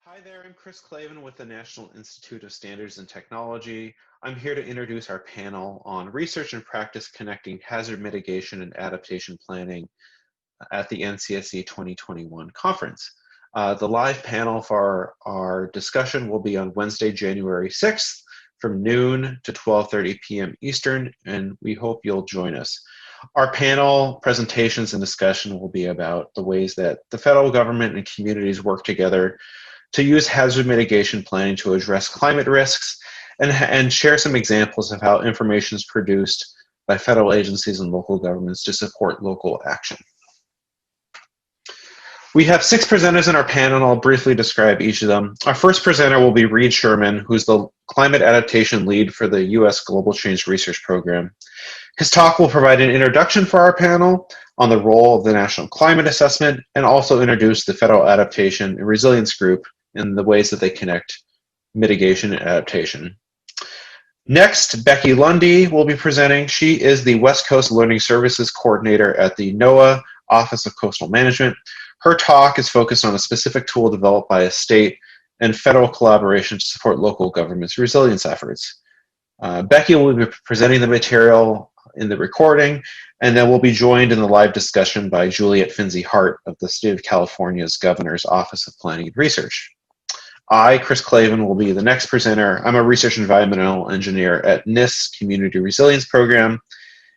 Hi there, I'm Chris Clavin with the National Institute of Standards and Technology. I'm here to introduce our panel on research and practice connecting hazard mitigation and adaptation planning at the NCSE 2021 conference. The live panel for our discussion will be on Wednesday, January 6th from noon to 12:30 p.m. Eastern, and we hope you'll join us. Our panel presentations and discussion will be about the ways that the federal government and communities work together to use hazard mitigation planning to address climate risks and share some examples of how information is produced by federal agencies and local governments to support local action. We have 6 presenters in our panel, and I'll briefly describe each of them. Our first presenter will be Reid Sherman, who's the climate adaptation lead for the U.S. Global Change Research Program. His talk will provide an introduction for our panel on the role of the National Climate Assessment and also introduce the Federal Adaptation and Resilience Group and the ways that they connect mitigation and adaptation. Next, Becky Lunde will be presenting. She is the West Coast Learning Services Coordinator at the NOAA Office of Coastal Management. Her talk is focused on a specific tool developed by a state and federal collaboration to support local governments' resilience efforts. Becky will be presenting the material in the recording, and then we'll be joined in the live discussion by Juliet Finzi-Hart of the State of California's Governor's Office of Planning and Research. I, Chris Clavin, will be the next presenter. I'm a research environmental engineer at NIST Community Resilience Program,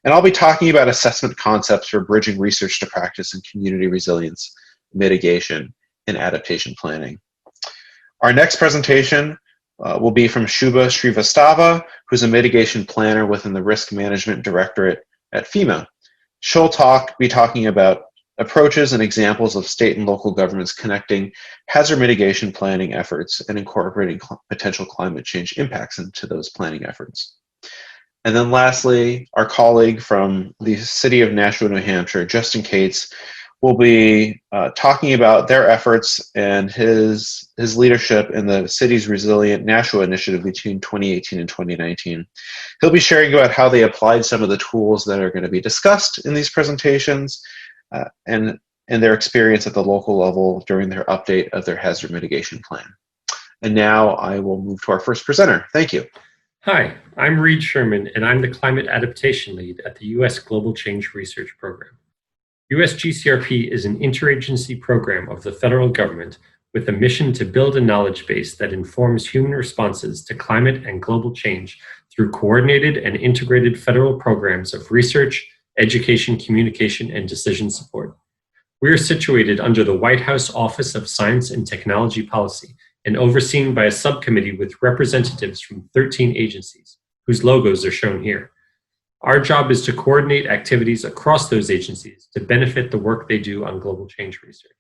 and I'll be talking about assessment concepts for bridging research to practice in community resilience, mitigation, and adaptation planning. Our next presentation will be from Shubha Shrivastava, who's a mitigation planner within the Risk Management Directorate at FEMA. She'll be talking about approaches and examples of state and local governments connecting hazard mitigation planning efforts and incorporating potential climate change impacts into those planning efforts. And then lastly, our colleague from the city of Nashua, New Hampshire, Justin Cates, will be talking about their efforts and his leadership in the city's Resilient Nashua initiative between 2018 and 2019. He'll be sharing about how they applied some of the tools that are going to be discussed in these presentations and their experience at the local level during their update of their hazard mitigation plan. And now I will move to our first presenter. Thank you. Hi, I'm Reid Sherman, and I'm the Climate Adaptation Lead at the U.S. Global Change Research Program. USGCRP is an interagency program of the federal government with a mission to build a knowledge base that informs human responses to climate and global change through coordinated and integrated federal programs of research, education, communication, and decision support. We are situated under the White House Office of Science and Technology Policy and overseen by a subcommittee with representatives from 13 agencies, whose logos are shown here. Our job is to coordinate activities across those agencies to benefit the work they do on global change research.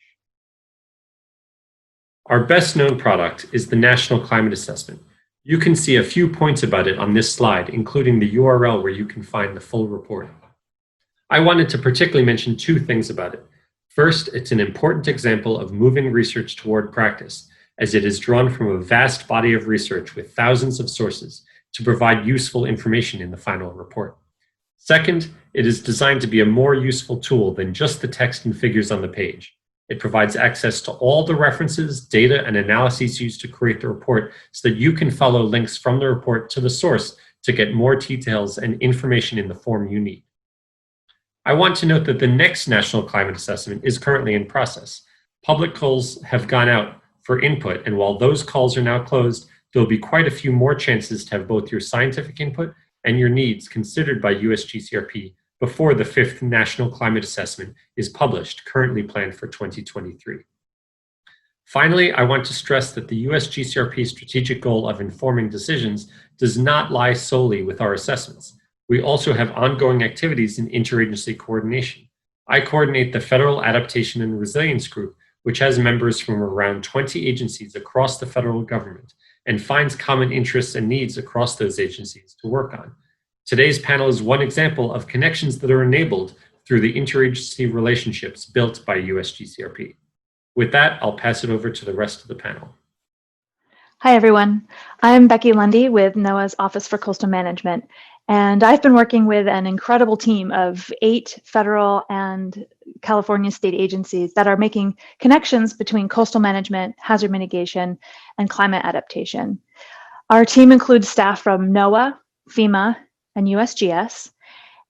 Our best known product is the National Climate Assessment. You can see a few points about it on this slide, including the URL where you can find the full report. I wanted to particularly mention 2 things about it. First, it's an important example of moving research toward practice, as it is drawn from a vast body of research with thousands of sources to provide useful information in the final report. Second, it is designed to be a more useful tool than just the text and figures on the page. It provides access to all the references, data, and analyses used to create the report so that you can follow links from the report to the source to get more details and information in the form you need. I want to note that the next National Climate Assessment is currently in process. Public calls have gone out for input, and while those calls are now closed, there will be quite a few more chances to have both your scientific input and your needs considered by USGCRP before the 5th National Climate Assessment is published, currently planned for 2023. Finally, I want to stress that the USGCRP strategic goal of informing decisions does not lie solely with our assessments. We also have ongoing activities in interagency coordination. I coordinate the Federal Adaptation and Resilience Group, which has members from around 20 agencies across the federal government and finds common interests and needs across those agencies to work on. Today's panel is one example of connections that are enabled through the interagency relationships built by USGCRP. With that, I'll pass it over to the rest of the panel. Hi, everyone. I'm Becky Lunde with NOAA's Office for Coastal Management, And I've been working with an incredible team of 8 federal and California state agencies that are making connections between coastal management, hazard mitigation, and climate adaptation. Our team includes staff from NOAA, FEMA, and USGS,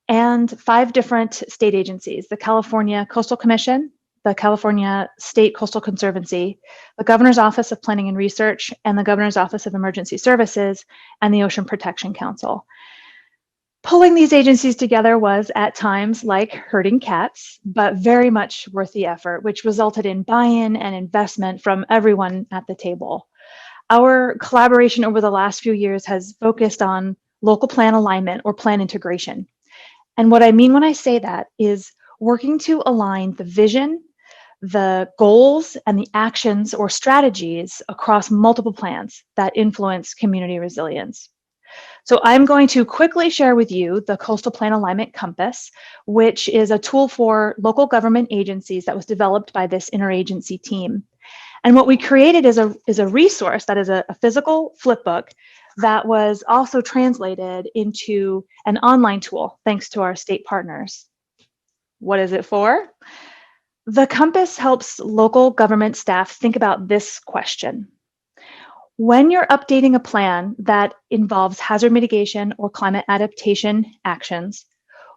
and 5 different state agencies: the California Coastal Commission, the California State Coastal Conservancy, the Governor's Office of Planning and Research, and the Governor's Office of Emergency Services, and the Ocean Protection Council. Pulling these agencies together was at times like herding cats, but very much worth the effort, which resulted in buy-in and investment from everyone at the table. Our collaboration over the last few years has focused on local plan alignment or plan integration. And what I mean when I say that is working to align the vision, the goals, and the actions or strategies across multiple plans that influence community resilience. So I'm going to quickly share with you the Coastal Plan Alignment Compass, which is a tool for local government agencies that was developed by this interagency team. And what we created is a resource that is a physical flipbook that was also translated into an online tool, thanks to our state partners. What is it for? The Compass helps local government staff think about this question. When you're updating a plan that involves hazard mitigation or climate adaptation actions,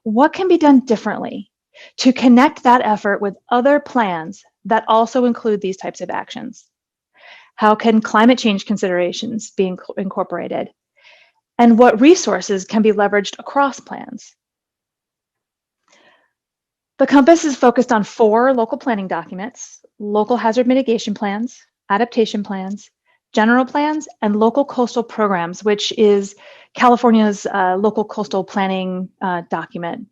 what can be done differently to connect that effort with other plans that also include these types of actions? How can climate change considerations be incorporated? And what resources can be leveraged across plans? The Compass is focused on 4 local planning documents: local hazard mitigation plans, adaptation plans, general plans, and local coastal programs, which is California's local coastal planning document.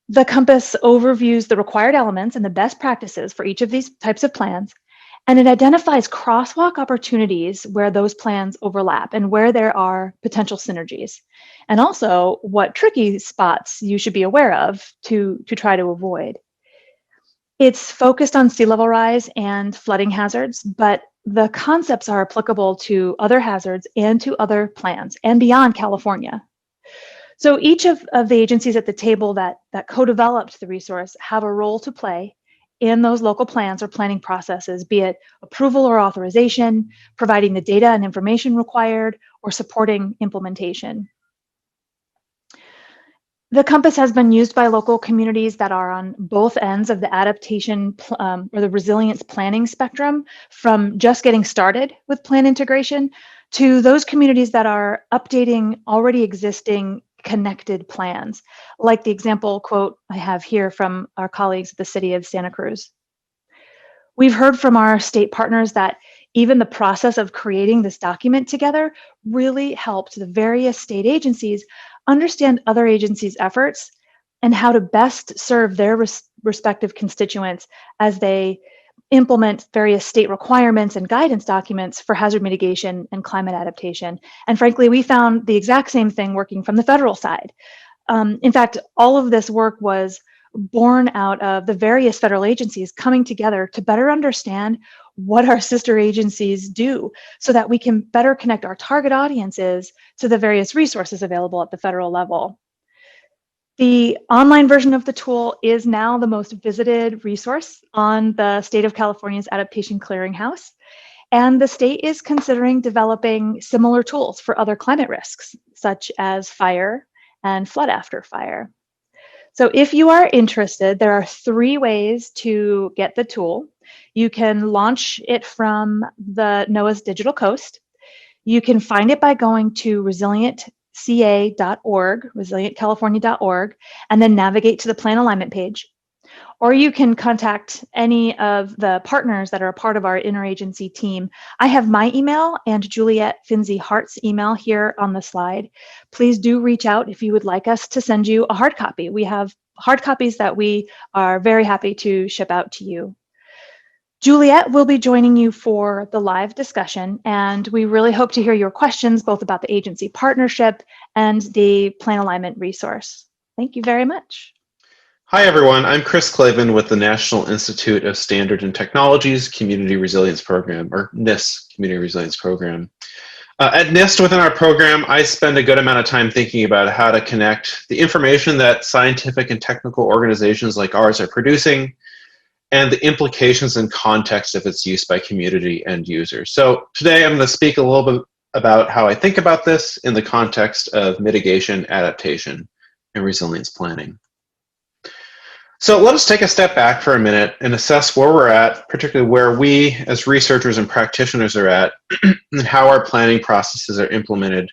The Compass overviews the required elements and the best practices for each of these types of plans, and it identifies crosswalk opportunities where those plans overlap and where there are potential synergies, and also what tricky spots you should be aware of to try to avoid. It's focused on sea level rise and flooding hazards, but the concepts are applicable to other hazards and to other plans and beyond California. So each of the agencies at the table that co-developed the resource have a role to play in those local plans or planning processes, be it approval or authorization, providing the data and information required, or supporting implementation. The Compass has been used by local communities that are on both ends of the adaptation or the resilience planning spectrum, from just getting started with plan integration to those communities that are updating already existing connected plans, like the example quote I have here from our colleagues at the City of Santa Cruz. We've heard from our state partners that even the process of creating this document together really helped the various state agencies understand other agencies' efforts and how to best serve their respective constituents as they implement various state requirements and guidance documents for hazard mitigation and climate adaptation. And frankly, we found the exact same thing working from the federal side. In fact, all of this work was born out of the various federal agencies coming together to better understand what our sister agencies do so that we can better connect our target audiences to the various resources available at the federal level. The online version of the tool is now the most visited resource on the State of California's Adaptation Clearinghouse, and the state is considering developing similar tools for other climate risks, such as fire and flood after fire. So if you are interested, there are 3 ways to get the tool. You can launch it from the NOAA's Digital Coast. You can find it by going to resilientca.org, resilientcalifornia.org, and then navigate to the plan alignment page. Or you can contact any of the partners that are a part of our interagency team. I have my email and Juliet Finzi-Hart's email here on the slide. Please do reach out if you would like us to send you a hard copy. We have hard copies that we are very happy to ship out to you. Juliet will be joining you for the live discussion, and we really hope to hear your questions both about the agency partnership and the plan alignment resource. Thank you very much. Hi, everyone. I'm Chris Clavin with the National Institute of Standard and Technology's Community Resilience Program, or NIST Community Resilience Program. At NIST within our program, I spend a good amount of time thinking about how to connect the information that scientific and technical organizations like ours are producing and the implications and context of its use by community and users. So today I'm going to speak a little bit about how I think about this in the context of mitigation, adaptation, and resilience planning. So let us take a step back for a minute and assess where we're at, particularly where we as researchers and practitioners are at, and how our planning processes are implemented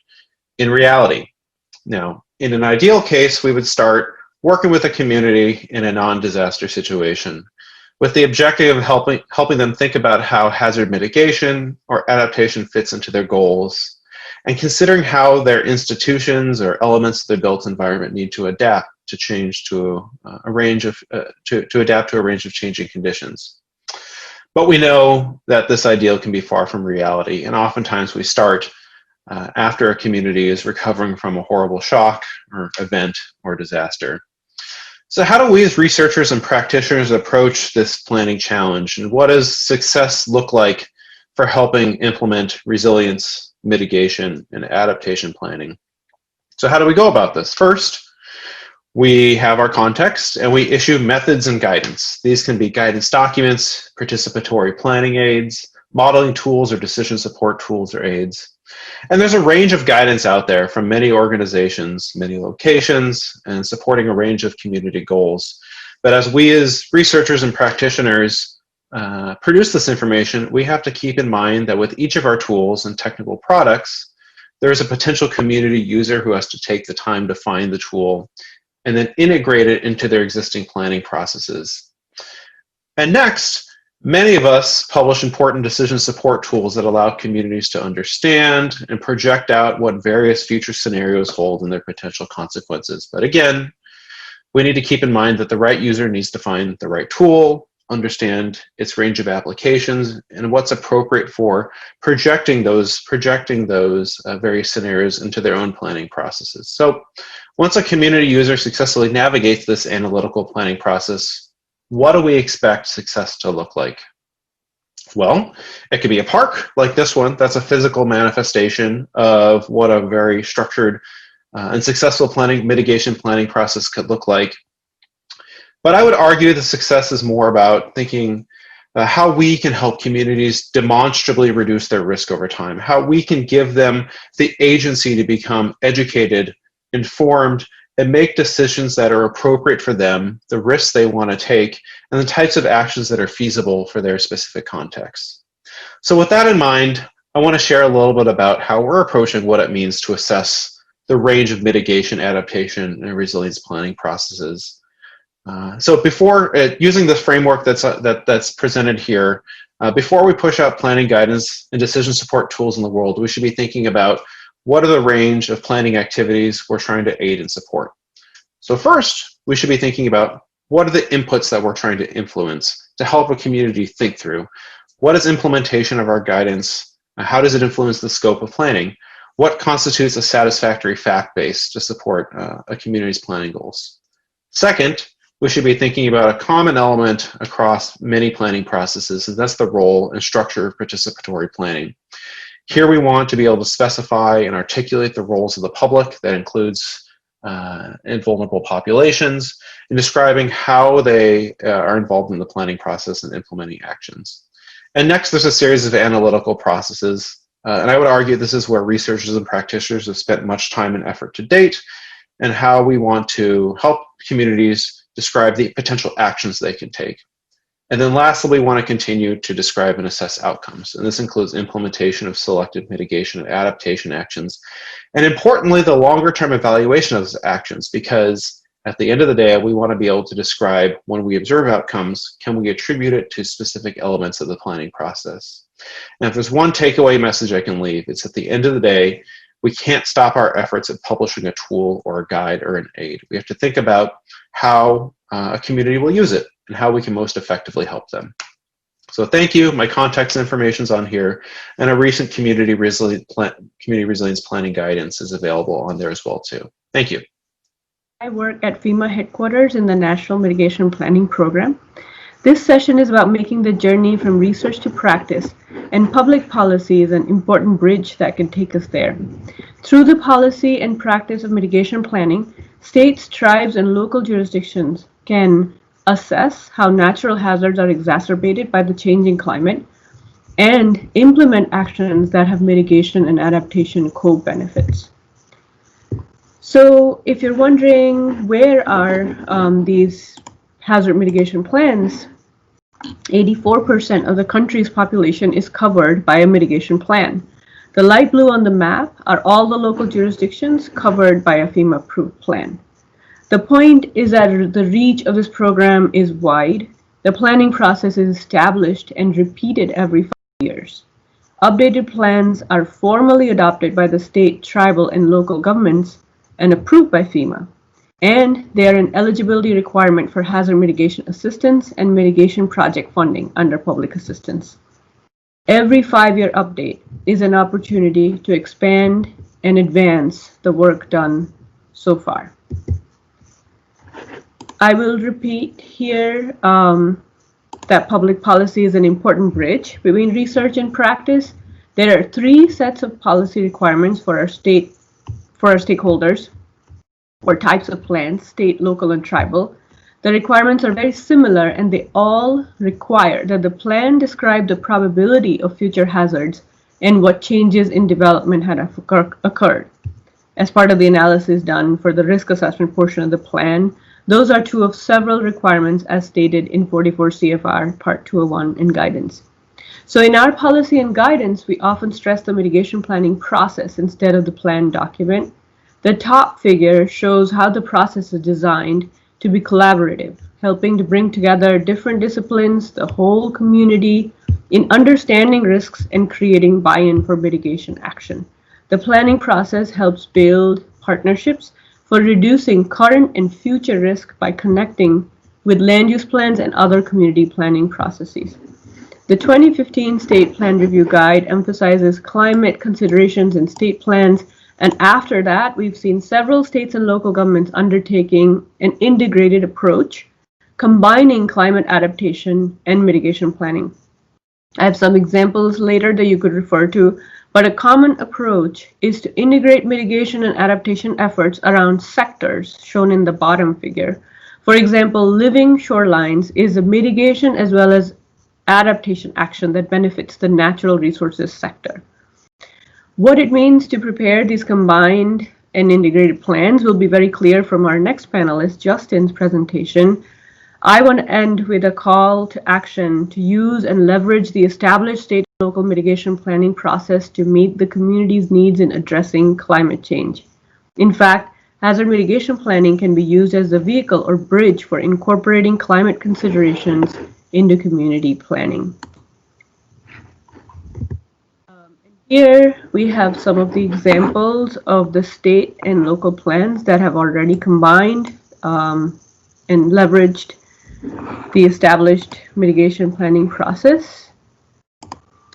in reality. Now, in an ideal case, we would start working with a community in a non-disaster situation with the objective of helping them think about how hazard mitigation or adaptation fits into their goals, and considering how their institutions or elements of their built environment need to adapt to change to a range of to adapt to a range of changing conditions. But we know that this ideal can be far from reality, and oftentimes we start after a community is recovering from a horrible shock or event or disaster. So how do we as researchers and practitioners approach this planning challenge, and what does success look like for helping implement resilience, mitigation, and adaptation planning? So how do we go about this? First, we have our context and we issue methods and guidance. These can be guidance documents, participatory planning aids, modeling tools or decision support tools or aids. And there's a range of guidance out there from many organizations, many locations, and supporting a range of community goals. But as we as researchers and practitioners produce this information, we have to keep in mind that with each of our tools and technical products, there's a potential community user who has to take the time to find the tool and then integrate it into their existing planning processes. And next, many of us publish important decision support tools that allow communities to understand and project out what various future scenarios hold and their potential consequences. But again, we need to keep in mind that the right user needs to find the right tool, understand its range of applications, and what's appropriate for projecting those various scenarios into their own planning processes. So once a community user successfully navigates this analytical planning process, what do we expect success to look like? Well, it could be a park like this one. That's a physical manifestation of what a very structured and successful mitigation planning process could look like. But I would argue the success is more about thinking how we can help communities demonstrably reduce their risk over time, how we can give them the agency to become educated, informed, and make decisions that are appropriate for them, the risks they want to take, and the types of actions that are feasible for their specific context. So with that in mind, I want to share a little bit about how we're approaching what it means to assess the range of mitigation, adaptation, and resilience planning processes. So before using this framework that's presented here, before we push out planning guidance and decision support tools in the world, we should be thinking about what are the range of planning activities we're trying to aid and support. So first, we should be thinking about what are the inputs that we're trying to influence to help a community think through. What is implementation of our guidance? How does it influence the scope of planning? What constitutes a satisfactory fact base to support a community's planning goals? Second, we should be thinking about a common element across many planning processes, and that's the role and structure of participatory planning. Here we want to be able to specify and articulate the roles of the public, that includes and vulnerable populations, in describing how they are involved in the planning process and implementing actions. And next, there's a series of analytical processes, and I would argue this is where researchers and practitioners have spent much time and effort to date, and how we want to help communities describe the potential actions they can take. And then lastly, we want to continue to describe and assess outcomes. And this includes implementation of selected mitigation and adaptation actions. And importantly, the longer term evaluation of those actions, because at the end of the day, we want to be able to describe when we observe outcomes, can we attribute it to specific elements of the planning process? And if there's one takeaway message I can leave, it's at the end of the day, we can't stop our efforts at publishing a tool or a guide or an aid. We have to think about how a community will use it and how we can most effectively help them. So thank you. My contact information is on here, and a recent community resilience planning guidance is available on there as well too. Thank you. I work at FEMA headquarters in the National Mitigation Planning Program. This session is about making the journey from research to practice and public policy is an important bridge that can take us there. Through the policy and practice of mitigation planning, states, tribes, and local jurisdictions can assess how natural hazards are exacerbated by the changing climate and implement actions that have mitigation and adaptation co-benefits. So if you're wondering where are these hazard mitigation plans, 84% of the country's population is covered by a mitigation plan. The light blue on the map are all the local jurisdictions covered by a FEMA-approved plan. The point is that the reach of this program is wide. The planning process is established and repeated every 5 years. Updated plans are formally adopted by the state, tribal, and local governments and approved by FEMA. And they are an eligibility requirement for hazard mitigation assistance and mitigation project funding under public assistance. Every 5-year update is an opportunity to expand and advance the work done so far. I will repeat here that public policy is an important bridge between research and practice. There are 3 sets of policy requirements for our stakeholders, or types of plans, state, local, and tribal. The requirements are very similar, and they all require that the plan describe the probability of future hazards and what changes in development had occurred. As part of the analysis done for the risk assessment portion of the plan, those are 2 of several requirements as stated in 44 CFR Part 201 in guidance. So in our policy and guidance, we often stress the mitigation planning process instead of the plan document. The top figure shows how the process is designed to be collaborative, helping to bring together different disciplines, the whole community, in understanding risks and creating buy-in for mitigation action. The planning process helps build partnerships for reducing current and future risk by connecting with land use plans and other community planning processes. The 2015 State Plan Review Guide emphasizes climate considerations in state plans, and after that, we've seen several states and local governments undertaking an integrated approach, combining climate adaptation and mitigation planning. I have some examples later that you could refer to, but a common approach is to integrate mitigation and adaptation efforts around sectors shown in the bottom figure. For example, living shorelines is a mitigation as well as adaptation action that benefits the natural resources sector. What it means to prepare these combined and integrated plans will be very clear from our next panelist, Justin's presentation. I want to end with a call to action to use and leverage the established state and local mitigation planning process to meet the community's needs in addressing climate change. In fact, hazard mitigation planning can be used as a vehicle or bridge for incorporating climate considerations into community planning. Here we have some of the examples of the state and local plans that have already combined and leveraged the established mitigation planning process.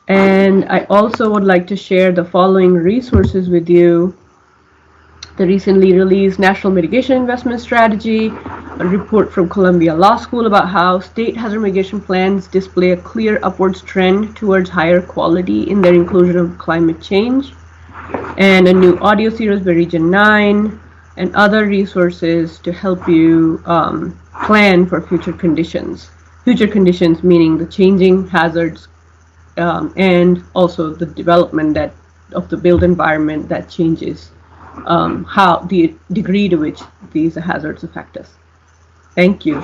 And I also would like to share the following resources with you. The recently released National Mitigation Investment Strategy, a report from Columbia Law School about how state hazard mitigation plans display a clear upwards trend towards higher quality in their inclusion of climate change, and a new audio series by Region 9, and other resources to help you plan for future conditions. Future conditions meaning the changing hazards and also the development of the built environment that changes how the degree to which these hazards affect us. Thank you.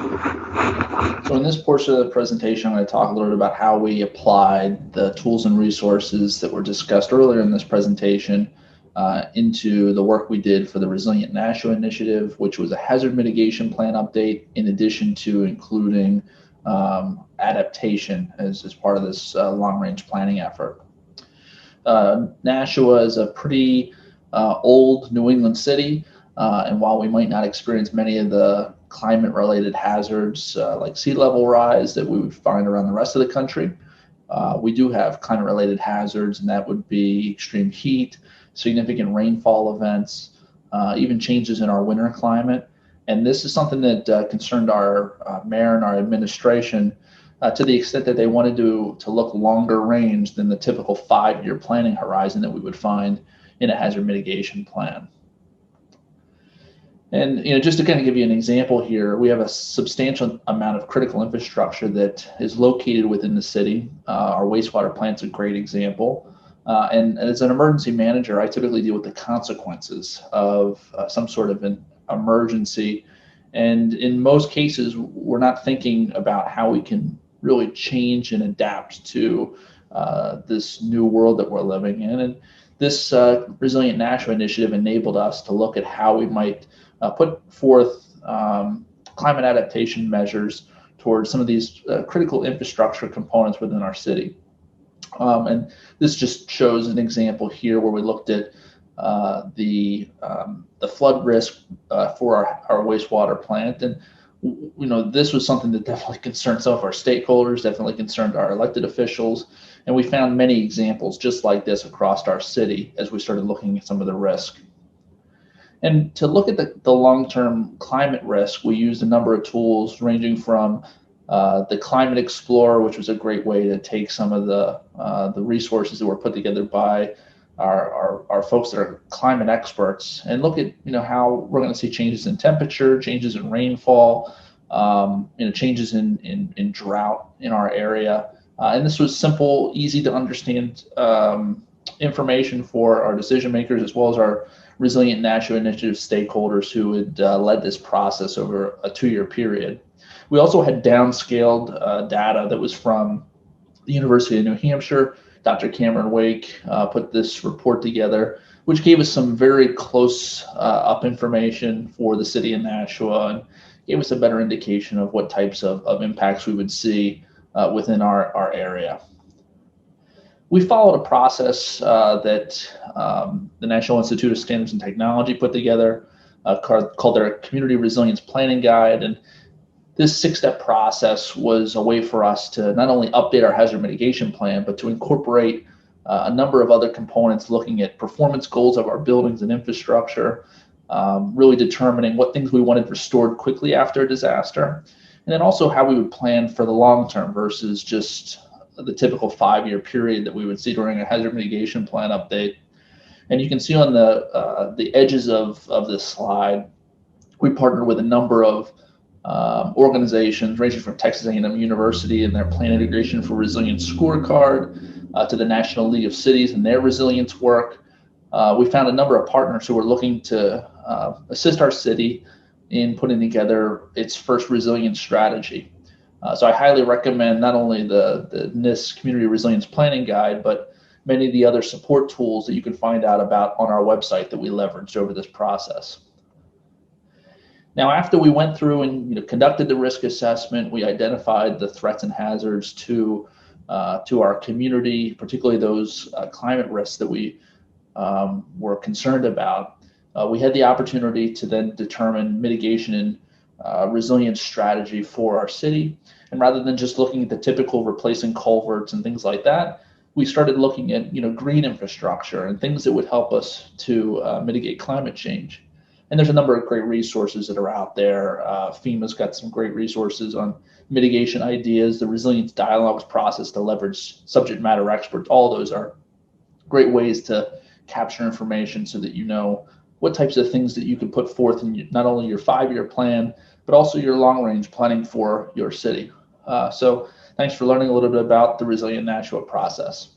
So in this portion of the presentation, I'm going to talk a little bit about how we applied the tools and resources that were discussed earlier in this presentation into the work we did for the Resilient Nashua Initiative, which was a hazard mitigation plan update, in addition to including adaptation as part of this long-range planning effort. Nashua is a pretty old New England city, and while we might not experience many of the climate-related hazards like sea level rise that we would find around the rest of the country, we do have climate-related hazards, and that would be extreme heat, significant rainfall events, even changes in our winter climate. And this is something that concerned our mayor and our administration to the extent that they wanted to look longer range than the typical 5-year planning horizon that we would find in a hazard mitigation plan. And just to kind of give you an example here, we have a substantial amount of critical infrastructure that is located within the city. Our wastewater plant's a great example. And as an emergency manager, I typically deal with the consequences of some sort of an emergency. And in most cases, we're not thinking about how we can really change and adapt to this new world that we're living in. And this Resilient Nashua initiative enabled us to look at how we might put forth climate adaptation measures towards some of these critical infrastructure components within our city. And this just shows an example here where we looked at the flood risk for our wastewater plant. And this was something that definitely concerned some of our stakeholders, definitely concerned our elected officials. And we found many examples just like this across our city as we started looking at some of the risk. And to look at the long-term climate risk, we used a number of tools ranging from the Climate Explorer, which was a great way to take some of the resources that were put together by our folks that are climate experts, and look at how we're going to see changes in temperature, changes in rainfall, changes in drought in our area. And this was simple, easy to understand information for our decision makers, as well as our Resilient Nashua Initiative stakeholders who had led this process over a 2-year period. We also had downscaled data that was from the University of New Hampshire. Dr. Cameron Wake put this report together, which gave us some very close up information for the city of Nashua and gave us a better indication of what types of impacts we would see within our area. We followed a process that the National Institute of Standards and Technology put together called their Community Resilience Planning Guide. And this 6-step process was a way for us to not only update our hazard mitigation plan, but to incorporate a number of other components looking at performance goals of our buildings and infrastructure, really determining what things we wanted restored quickly after a disaster, and then also how we would plan for the long term versus just the typical 5-year period that we would see during a hazard mitigation plan update. And you can see on the edges of this slide, we partnered with a number of organizations ranging from Texas A&M University and their Plan Integration for Resilience scorecard to the National League of Cities and their resilience work. We found a number of partners who were looking to assist our city in putting together its first resilience strategy. So I highly recommend not only the NIST Community Resilience Planning Guide, but many of the other support tools that you can find out about on our website that we leveraged over this process. Now, after we went through and conducted the risk assessment, we identified the threats and hazards to our community, particularly those climate risks that we were concerned about. We had the opportunity to then determine mitigation and resilience strategy for our city. And rather than just looking at the typical replacing culverts and things like that, we started looking at green infrastructure and things that would help us to mitigate climate change. And there's a number of great resources that are out there. FEMA's got some great resources on mitigation ideas, the resilience dialogues process to leverage subject matter experts. All those are great ways to capture information so that you know what types of things that you can put forth in not only your 5-year plan, but also your long-range planning for your city. So thanks for learning a little bit about the Resilient Nashua process.